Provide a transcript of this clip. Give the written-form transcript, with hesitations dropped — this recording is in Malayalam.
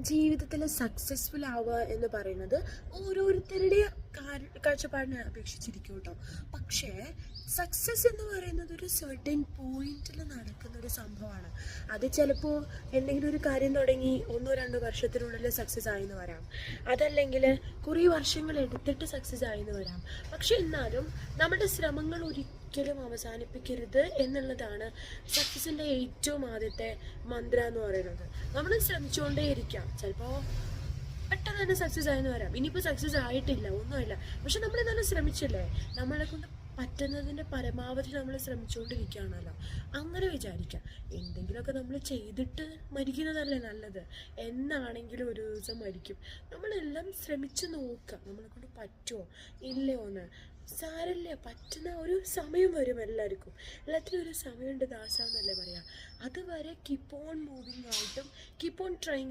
ജീവിതത്തിൽ സക്സസ്ഫുൾ ആവുക എന്ന് പറയുന്നത് ഓരോരുത്തരുടെ കാഴ്ചപ്പാടിനെ അപേക്ഷിച്ചിരിക്കും കേട്ടോ. പക്ഷേ സക്സസ് എന്ന് പറയുന്നത് ഒരു സർട്ടൻ പോയിന്റിൽ നടക്കുന്ന ഒരു സംഭവമാണ്. അത് ചിലപ്പോൾ എന്തെങ്കിലും ഒരു കാര്യം തുടങ്ങി 1-2 വർഷത്തിനുള്ളിൽ സക്സസ് ആയെന്ന് വരാം, അതല്ലെങ്കിൽ കുറേ വർഷങ്ങൾ എടുത്തിട്ട് സക്സസ് ആയെന്ന് വരാം. പക്ഷെ എന്നാലും നമ്മുടെ ശ്രമങ്ങൾ ഒരിക്കലും അവസാനിപ്പിക്കരുത് എന്നുള്ളതാണ് സക്സസിൻ്റെ ഏറ്റവും ആദ്യത്തെ മന്ത്ര എന്ന് പറയുന്നത്. നമ്മൾ ശ്രമിച്ചുകൊണ്ടേ ഇരിക്കാം. ചിലപ്പോൾ പെട്ടെന്ന് തന്നെ സക്സസ് ആയെന്ന് വരാം, ഇനിയിപ്പോൾ സക്സസ് ആയിട്ടില്ല, ഒന്നുമില്ല, പക്ഷെ നമ്മൾ തന്നെ ശ്രമിച്ചില്ലേ, നമ്മളെ കൊണ്ട് പറ്റുന്നതിൻ്റെ പരമാവധി നമ്മൾ ശ്രമിച്ചുകൊണ്ടിരിക്കുകയാണല്ലോ. അങ്ങനെ വിചാരിക്കാം, എന്തെങ്കിലുമൊക്കെ നമ്മൾ ചെയ്തിട്ട് മരിക്കുന്നതല്ലേ നല്ലത്. എന്നാണെങ്കിലും ഒരു ദിവസം മരിക്കും. നമ്മളെല്ലാം ശ്രമിച്ച് നോക്കുക, നമ്മളെ കൊണ്ട് പറ്റുമോ ഇല്ലയോ എന്ന്. സാരല്ല, പറ്റുന്ന ഒരു സമയം വരും. എല്ലാത്തിനും ഒരു സമയമുണ്ട് ദാസ എന്നല്ലേ പറയാം. അതുവരെ കീപ്പ് ഓൺ മൂവിങ് ആയിട്ടും കീപ്പ് ഓൺ ട്രൈങ്